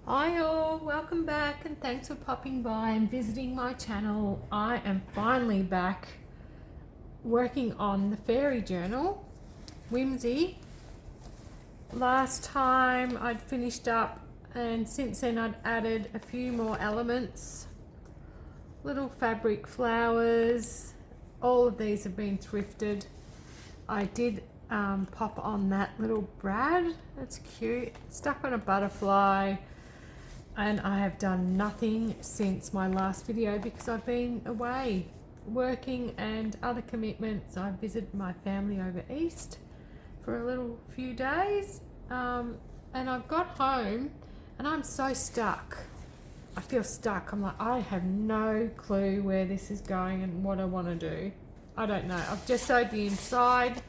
Hi all, welcome back and thanks for popping by and visiting my channel. I am finally back working on the fairy journal, Whimsy. Last time I'd finished up and since then I'd added a few more elements. Little fabric flowers, all of these have been thrifted. I did pop on that little brad, that's cute, stuck on a butterfly. And I have done nothing since my last video because I've been away working and other commitments. I visited my family over east for a little few days and I've got home and I'm so stuck. I feel stuck. I'm like, I have no clue where this is going and what I want to do. I don't know. I've just sewed the inside.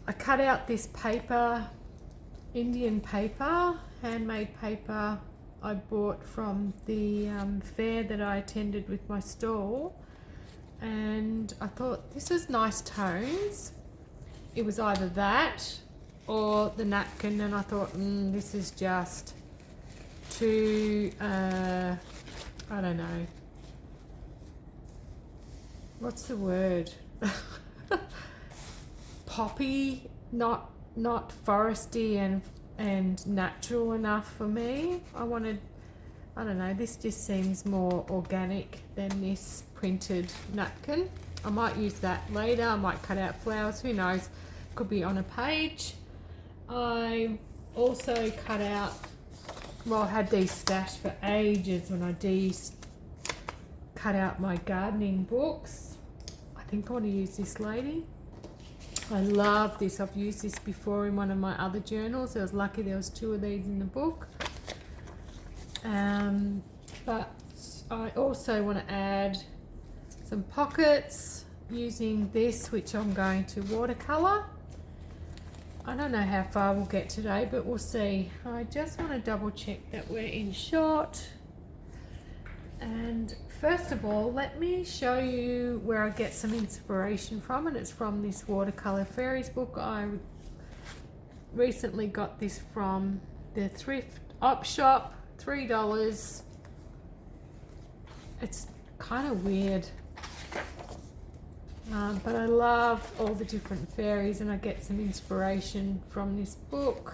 I cut out this paper, Indian paper, handmade paper I bought from the fair that I attended with my stall, and I thought this was nice tones. It was either that or the napkin, and I thought this is just too I don't know, what's the word, poppy, not foresty and natural enough for me. I wanted, I don't know, this just seems more organic than this printed napkin. I might use that later. I might cut out flowers, who knows, could be on a page. I also cut out, well, I had these stashed for ages when I cut out my gardening books. I think I want to use this lady. I love this. I've used this before in one of my other journals. I was lucky there was 2 of these in the book. But I also want to add some pockets using this, which I'm going to watercolor. I don't know how far we'll get today, but we'll see. I just want to double check that we're in shot. And first of all, let me show you where I get some inspiration from, and it's from this Watercolor Fairies book. I recently got this from the thrift op shop, $3. It's kind of weird, but I love all the different fairies and I get some inspiration from this book.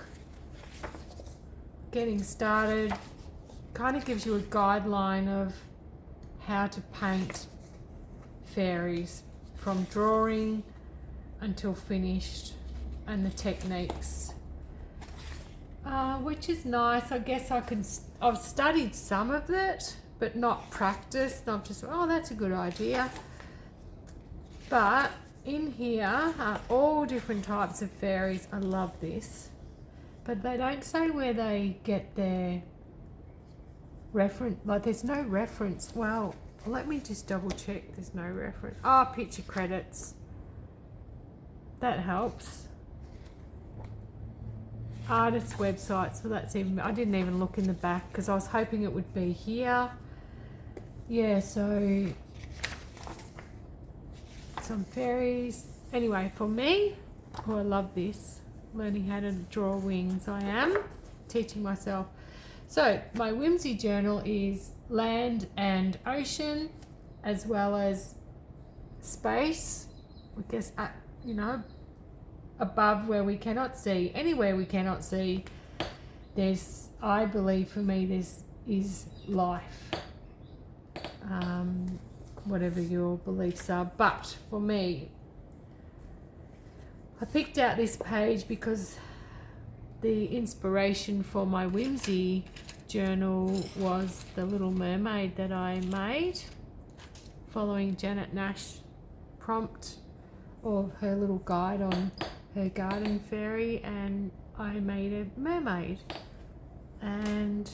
Getting started kind of gives you a guideline of how to paint fairies from drawing until finished, and the techniques, which is nice. I guess I've studied some of it but not practiced. I'm just, oh, that's a good idea. But in here are all different types of fairies. I love this, but they don't say where they get their reference, like there's no reference. Well, let me just double check. There's no reference. Picture credits, that helps. Artists websites, well, that's even, I didn't even look in the back because I was hoping it would be here. Yeah, so some fairies. Anyway, for me, I love this, learning how to draw wings. I am teaching myself. So my Whimsy journal is land and ocean, as well as space, I guess, you know, above where we cannot see, anywhere we cannot see, there's, I believe for me, this is life, whatever your beliefs are. But for me, I picked out this page because the inspiration for my Whimsy journal was the little mermaid that I made following Janet Nash prompt or her little guide on her garden fairy, and I made a mermaid, and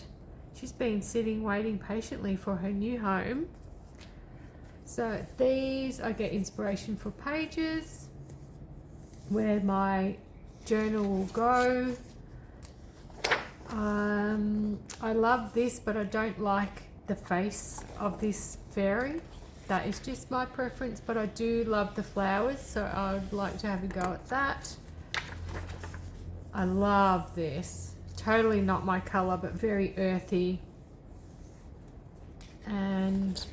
she's been sitting waiting patiently for her new home. So these, I get inspiration for pages where my journal will go. I love this, but I don't like the face of this fairy. That is just my preference, but I do love the flowers, so I'd like to have a go at that. I love this. totally not my colour, but very earthy. And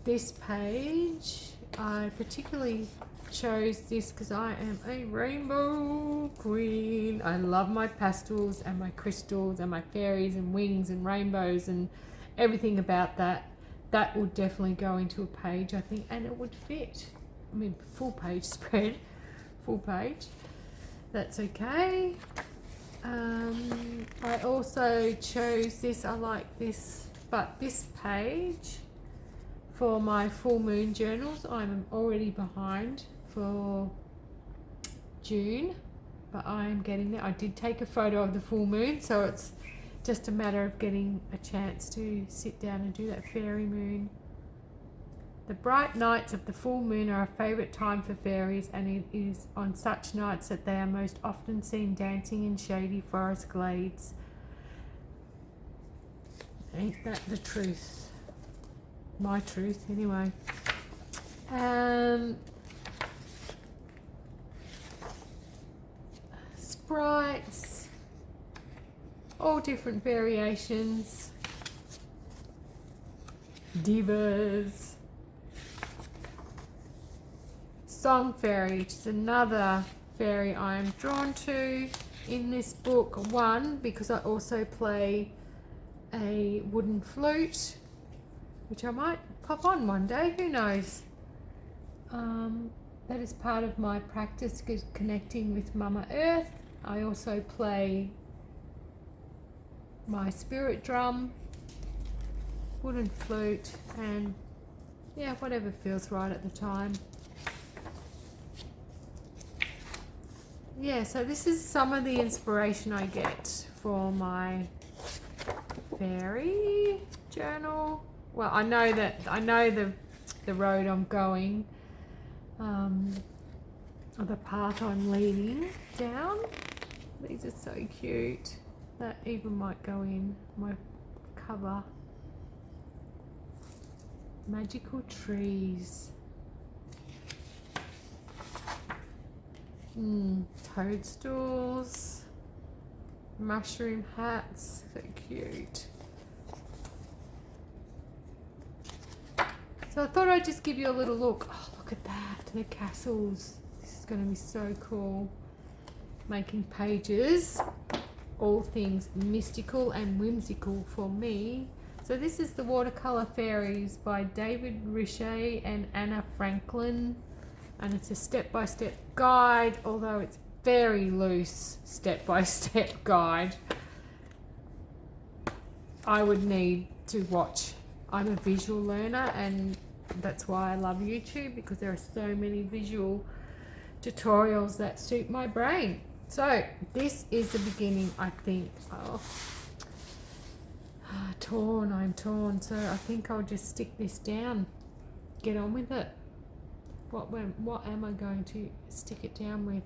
this page, I particularly chose this because I am a rainbow queen. I love my pastels and my crystals and my fairies and wings and rainbows and everything about that. That would definitely go into a page, I think, and it would fit. I mean, full page spread, full page. That's okay. I also chose this. I like this, but this page for my full moon journals, I'm already behind for June, but I am getting there. I did take a photo of the full moon, so it's just a matter of getting a chance to sit down and do that fairy moon. The bright nights of the full moon are a favourite time for fairies, and it is on such nights that they are most often seen dancing in shady forest glades. Ain't that the truth? My truth, anyway. Sprites, all different variations. Divas. Song fairy, which is another fairy I am drawn to in this book. One, because I also play a wooden flute, which I might pop on one day, who knows. That is part of my practice connecting with Mama Earth. I also play my spirit drum, wooden flute, and yeah, whatever feels right at the time. Yeah, so this is some of the inspiration I get for my fairy journal. Well, I know the road I'm going, or the path I'm leading down. These are so cute. That even might go in my cover. Magical trees. Toadstools. Mushroom hats. So cute. So I thought I'd just give you a little look. Oh, look at that. The castles. This is going to be so cool. Making pages. All things mystical and whimsical for me. So this is the Watercolor Fairies by David Richet and Anna Franklin. And it's a step-by-step guide, although it's very loose step-by-step guide. I would need to watch. I'm a visual learner, and that's why I love YouTube, because there are so many visual tutorials that suit my brain. So this is the beginning, I think. I'm torn. So I think I'll just stick this down. Get on with it. What am I going to stick it down with?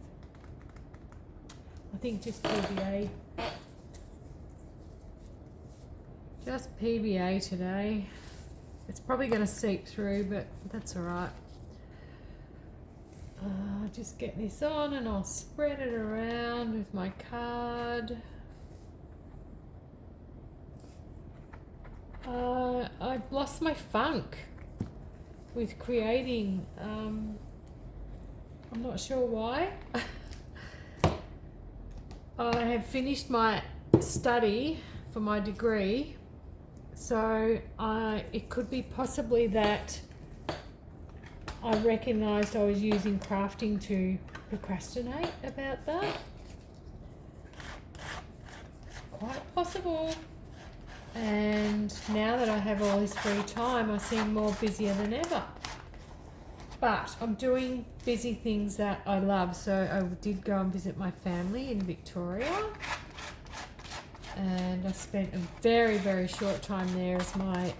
I think just PVA. Just PVA today. It's probably going to seep through, but that's alright. I'll just get this on and I'll spread it around with my card. I've lost my funk with creating. I'm not sure why. I have finished my study for my degree, so it could be possibly that I recognised I was using crafting to procrastinate about that. Quite possible. And now that I have all this free time, I seem more busier than ever. But I'm doing busy things that I love. So I did go and visit my family in Victoria. And I spent a very, very short time there as my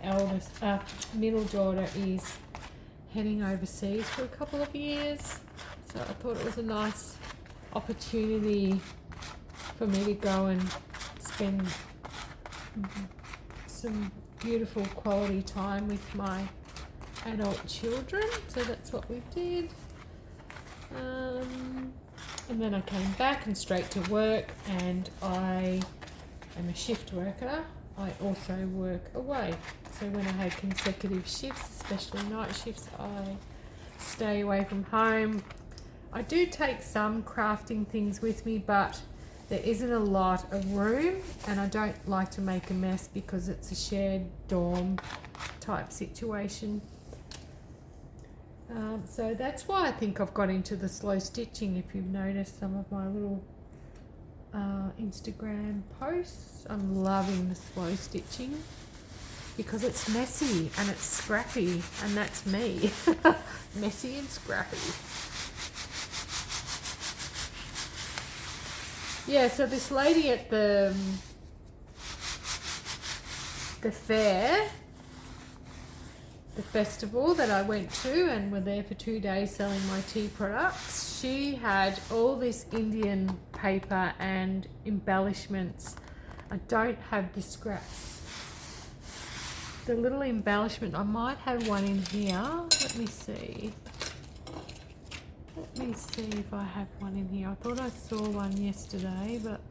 middle daughter is heading overseas for a couple of years. So I thought it was a nice opportunity for me to go and spend some beautiful quality time with my adult children. So that's what we did. And then I came back and straight to work, and I am a shift worker. I also work away. So when I had consecutive shifts, especially night shifts, I stay away from home. I do take some crafting things with me, but there isn't a lot of room, and I don't like to make a mess because it's a shared dorm type situation. So that's why I think I've got into the slow stitching. If you've noticed some of my little Instagram posts, I'm loving the slow stitching because it's messy and it's scrappy, and that's me. Messy and scrappy. Yeah, so this lady at the fair, the festival that I went to and were there for 2 days selling my tea products, she had all this Indian paper and embellishments. I don't have the scraps. The little embellishment, I might have one in here. Let me see. Let me see if I have one in here. I thought I saw one yesterday, but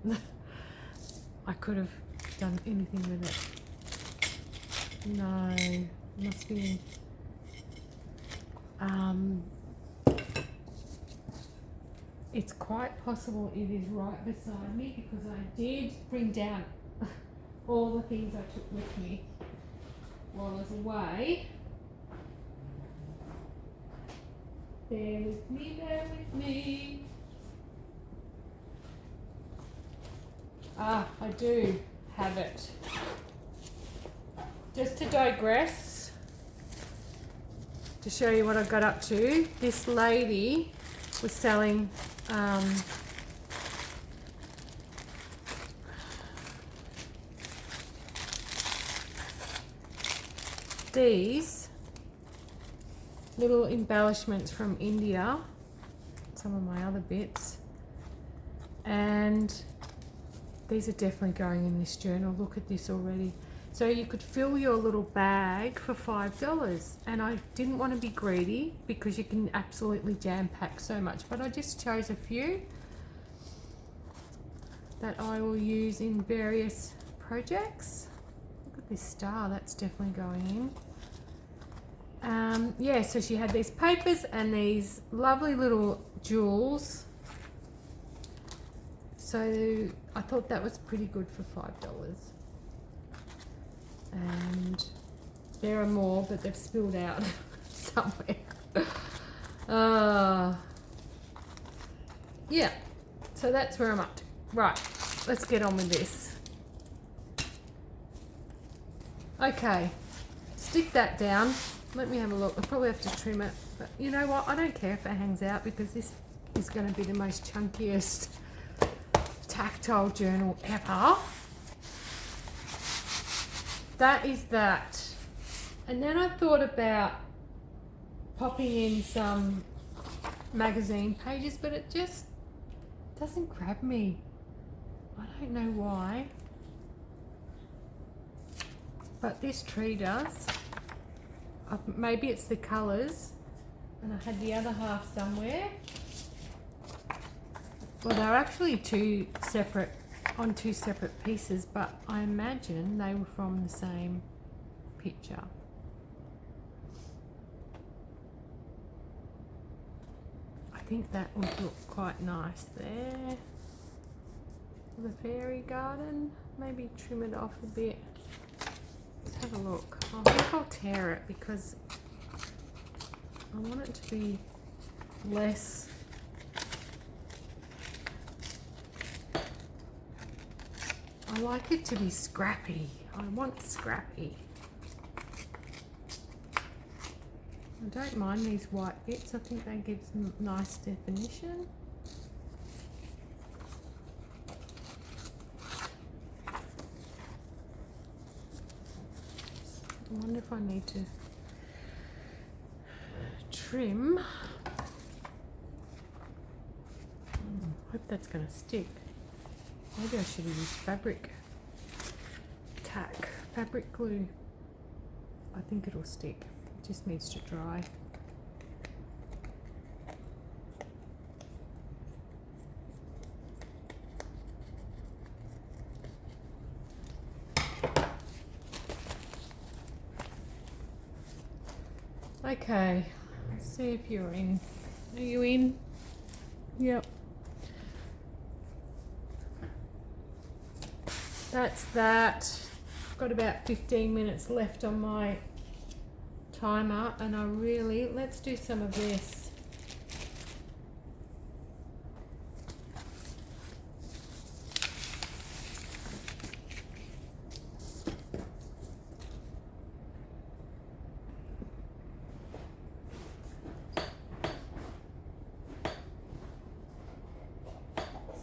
I could have done anything with it. No, must be. It's quite possible it is right beside me because I did bring down all the things I took with me while I was away. Bear with me, bear with me. Ah, I do have it. Just to digress, to show you what I got up to, this lady was selling these little embellishments from India, some of my other bits, and these are definitely going in this journal. Look at this already. So you could fill your little bag for $5, and I didn't want to be greedy because you can absolutely jam pack so much, but I just chose a few that I will use in various projects. Look at this star, that's definitely going in. Yeah, so she had these papers and these lovely little jewels. So I thought that was pretty good for $5. And there are more, but they've spilled out somewhere. Yeah, so that's where I'm up to. Right, let's get on with this. Okay, stick that down. Let me have a look. I'll probably have to trim it, but you know what? I don't care if it hangs out because this is going to be the most chunkiest tactile journal ever. That is that. And then I thought about popping in some magazine pages, but it just doesn't grab me. I don't know why. But this tree does. Maybe it's the colours, and I had the other half somewhere. Well, they're actually on two separate pieces, but I imagine they were from the same picture. I think that would look quite nice there. The fairy garden, maybe trim it off a bit. Let's have a look. I think I'll tear it because I want it to be less. I like it to be scrappy. I want scrappy. I don't mind these white bits. I think they give some nice definition. I wonder if I need to trim. Hope that's going to stick. Maybe I should have used fabric tack, fabric glue. I think it'll stick. It just needs to dry. Okay, let's see if you're in. Are you in? Yep. That's that. I've got about 15 minutes left on my timer, and let's do some of this.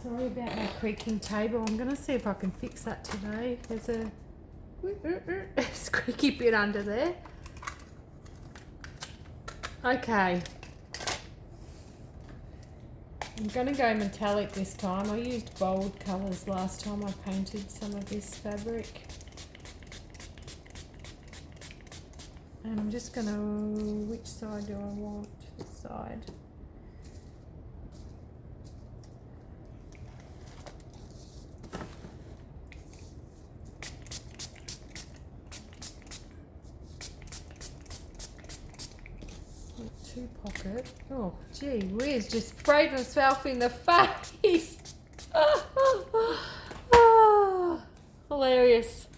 Sorry about my creaking table. I'm going to see if I can fix that today. There's a squeaky bit under there. Okay. I'm going to go metallic this time. I used bold colours last time I painted some of this fabric. And I'm just going to... Which side do I want? This side. Pocket. Oh, gee whiz, just sprayed myself in the face. Hilarious.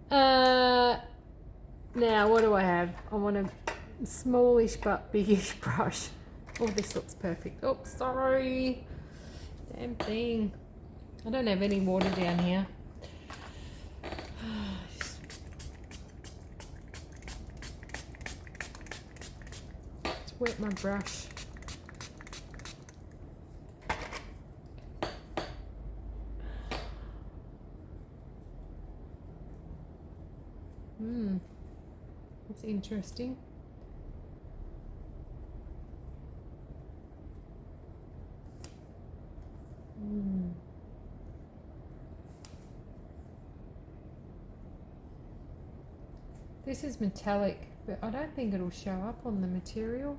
Now, what do I have? I want a smallish but biggish brush. Oh, this looks perfect. Oh, sorry. Damn thing. I don't have any water down here. Wet my brush. That's interesting. This is metallic, but I don't think it'll show up on the material.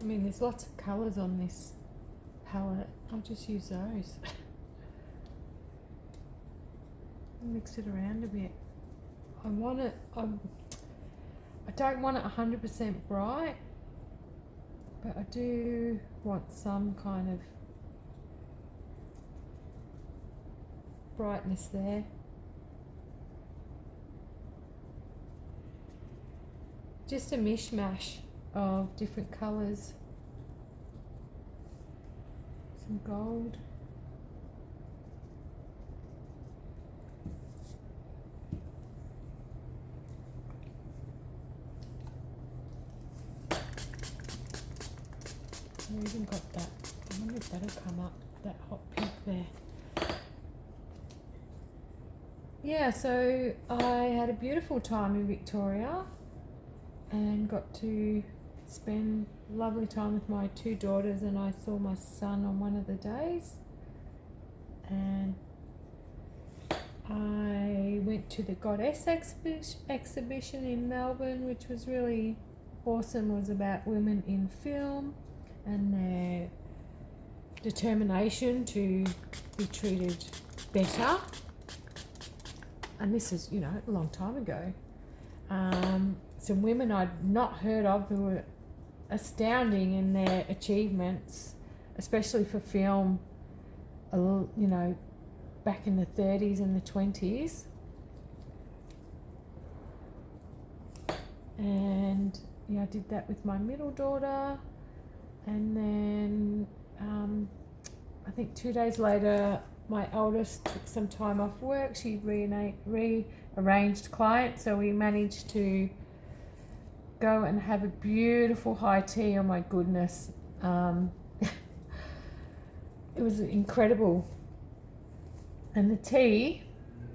I mean, there's lots of colours on this palette. I'll just use those. Mix it around a bit. I want it... I don't want it 100% bright, but I do want some kind of brightness there. Just a mishmash of different colours. Some gold. I even got that. I wonder if that'll come up, that hot pink there. Yeah, so I had a beautiful time in Victoria and got to spend lovely time with my two daughters, and I saw my son on one of the days, and I went to the Goddess exhibition in Melbourne, which was really awesome. It was about women in film and their determination to be treated better. And this is, a long time ago. Some women I'd not heard of who were astounding in their achievements, especially for film, back in the 30s and the 20s. And I did that with my middle daughter. And then I think 2 days later, my eldest took some time off work. She rearranged clients, so we managed to go and have a beautiful high tea. Oh my goodness. It was incredible. And the tea,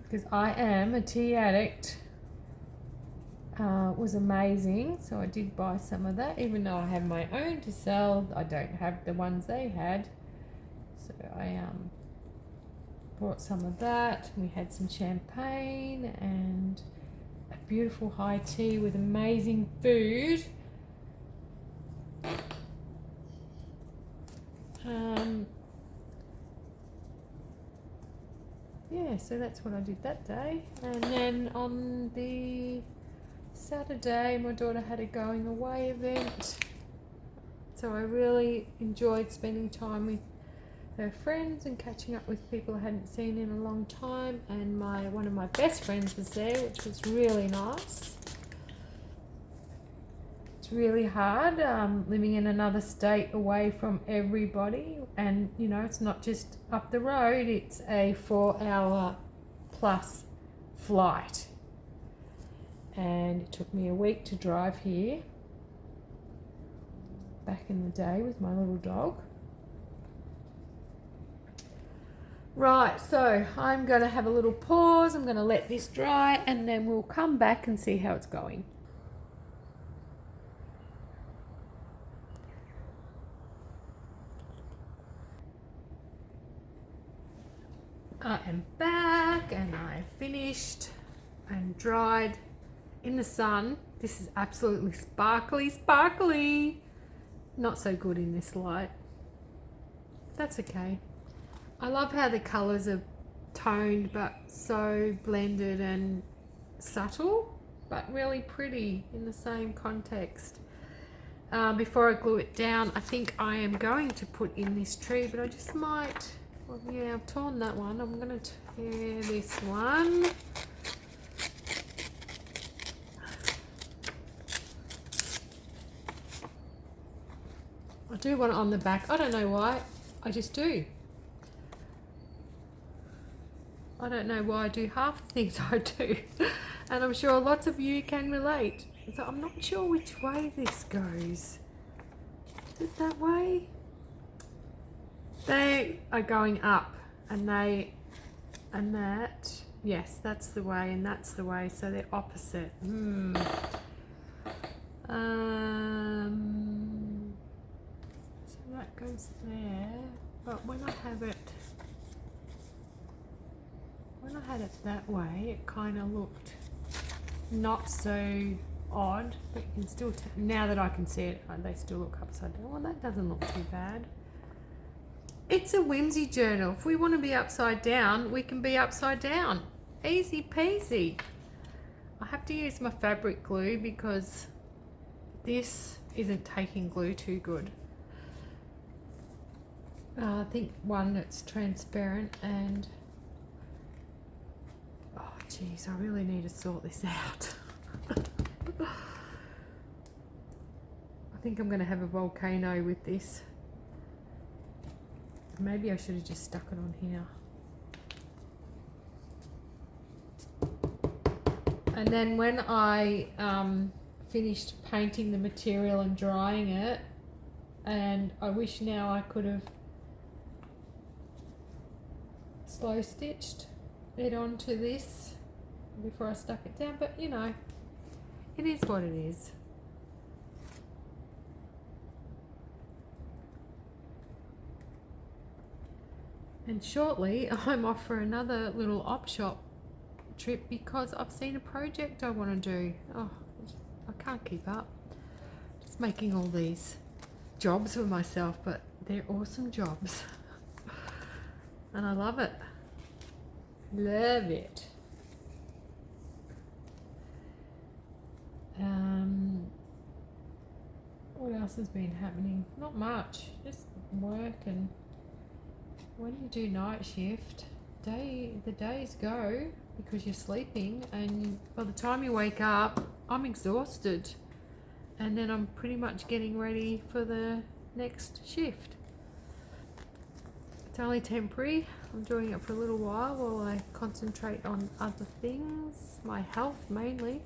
because I am a tea addict, was amazing. So I did buy some of that, even though I have my own to sell. I don't have the ones they had. So I bought some of that. We had some champagne and a beautiful high tea with amazing food. Yeah, so that's what I did that day. And then on the Saturday, my daughter had a going away event. So I really enjoyed spending time with her friends and catching up with people I hadn't seen in a long time. And one of my best friends was there, which was really nice. It's really hard living in another state away from everybody, and you know, it's not just up the road, it's a 4-hour plus flight, and it took me a week to drive here back in the day with my little dog. Right, so I'm going to have a little pause, I'm going to let this dry, and then we'll come back and see how it's going. I am back and I finished and dried in the sun. This is absolutely sparkly. Not so good in this light. That's okay. I love how the colours are toned but so blended and subtle, but really pretty in the same context. Before I glue it down, I think I am going to put in this tree, but I just might. Well, yeah, I've torn that one. I'm going to tear this one. I do want it on the back. I don't know why. I just do. I don't know why I do half the things I do. And I'm sure lots of you can relate. So I'm not sure which way this goes. Is it that way? They are going up, and that, yes, that's the way, and that's the way, so they're opposite. So that goes there, but when I had it that way, it kind of looked not so odd, but you can still now that I can see it, they still look upside down. Well, that doesn't look too bad. It's a Whimsy journal. If we want to be upside down, we can be upside down. Easy peasy. I have to use my fabric glue because this isn't taking glue too good. I think one that's transparent, and oh geez, I really need to sort this out. I think I'm going to have a volcano with this. Maybe I should have just stuck it on here. And then when I finished painting the material and drying it, and I wish now I could have slow stitched it onto this before I stuck it down, but you know, it is what it is. And shortly I'm off for another little op shop trip because I've seen a project I want to do. Oh, I can't keep up. Just making all these jobs for myself, but they're awesome jobs. And I love it. Love it. What else has been happening? Not much. Just work, and when you do night shift, the days go because you're sleeping, and by the time you wake up, I'm exhausted, and then I'm pretty much getting ready for the next shift. It's only temporary. I'm doing it for a little while I concentrate on other things, my health mainly.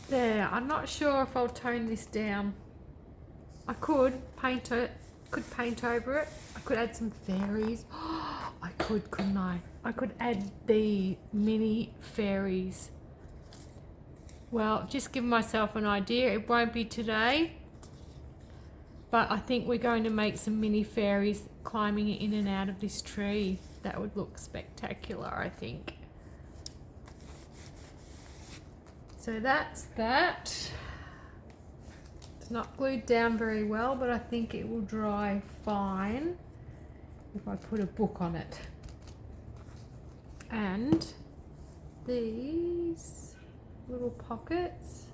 There, I'm not sure if I'll tone this down. I could paint it, could paint over it. I could add some fairies. I could, couldn't I? I could add the mini fairies. Well, just give myself an idea. It won't be today, but I think we're going to make some mini fairies climbing in and out of this tree. That would look spectacular, I think. So that's that. It's not glued down very well, but I think it will dry fine if I put a book on it. And these little pockets,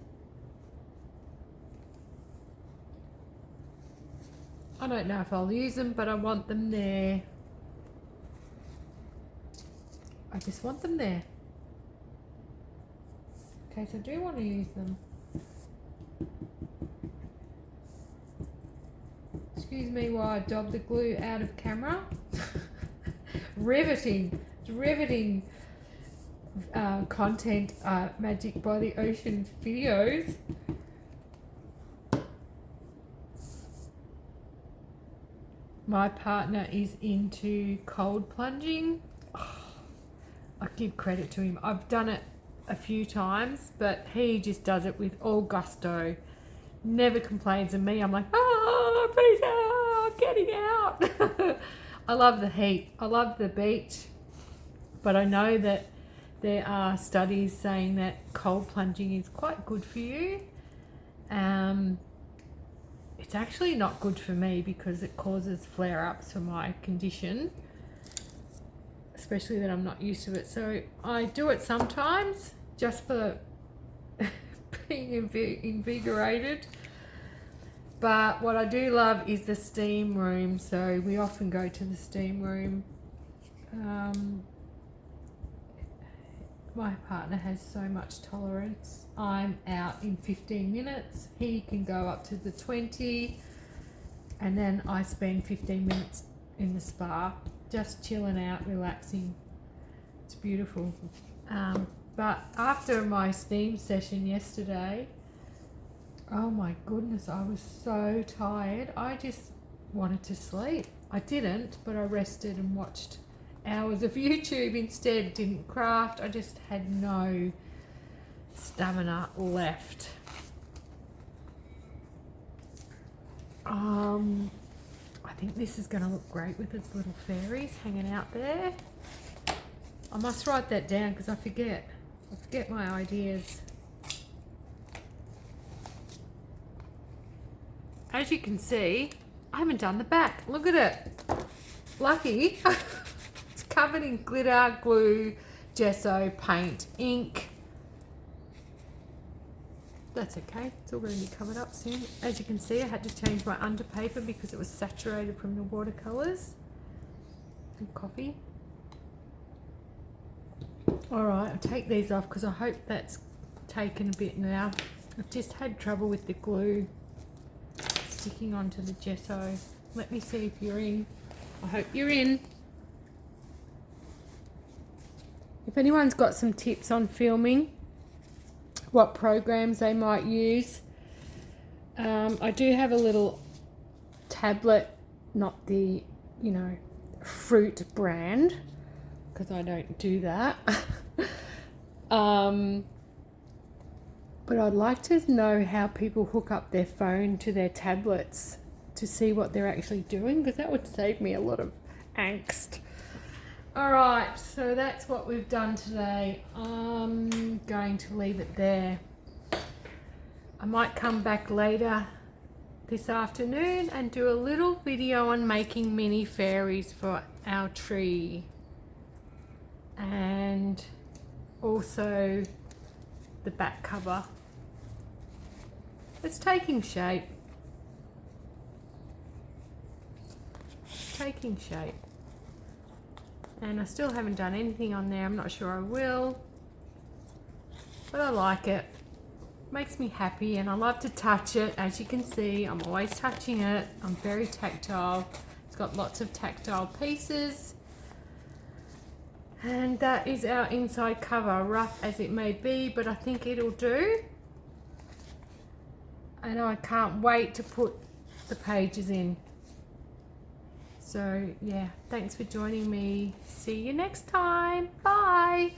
I don't know if I'll use them, but I want them there. I just want them there. Okay, so I do want to use them. Excuse me while I dob the glue out of camera. Riveting. It's riveting content, Magic by the Ocean videos. My partner is into cold plunging. Oh, I give credit to him. I've done it a few times, but he just does it with all gusto. Never complains of me. I'm like, oh, please, I'm getting out. I love the heat. I love the beach. But I know that there are studies saying that cold plunging is quite good for you. It's actually not good for me because it causes flare-ups for my condition, especially that I'm not used to it. So I do it sometimes just for being invigorated. But what I do love is the steam room. So we often go to the steam room. My partner has so much tolerance. I'm out in 15 minutes. He can go up to the 20. And then I spend 15 minutes in the spa, just chilling out, relaxing. It's beautiful. But after my steam session yesterday, oh my goodness, I was so tired. I just wanted to sleep. I didn't, but I rested and watched hours of YouTube instead. Didn't craft. I just had no stamina left. I think this is going to look great with its little fairies hanging out there. I must write that down because I forget. I forget my ideas. As you can see, I haven't done the back. Look at it. Lucky. It's covered in glitter, glue, gesso, paint, ink. That's okay. It's all going to be covered up soon. As you can see, I had to change my underpaper because it was saturated from the watercolours and coffee. Alright, I'll take these off because I hope that's taken a bit now. I've just had trouble with the glue sticking onto the gesso. Let me see if you're in. I hope you're in. If anyone's got some tips on filming, what programs they might use. I do have a little tablet, not the, fruit brand, because I don't do that. But I'd like to know how people hook up their phone to their tablets to see what they're actually doing, because that would save me a lot of angst. Alright, so that's what we've done today. I'm going to leave it there. I might come back later this afternoon and do a little video on making mini fairies for our tree. And also the back cover. It's taking shape. It's taking shape. And I still haven't done anything on there. I'm not sure I will. But I like it. Makes me happy and I love to touch it. As you can see, I'm always touching it. I'm very tactile. It's got lots of tactile pieces. And that is our inside cover, rough as it may be, but I think it'll do. And I can't wait to put the pages in. So yeah, thanks for joining me. See you next time. Bye.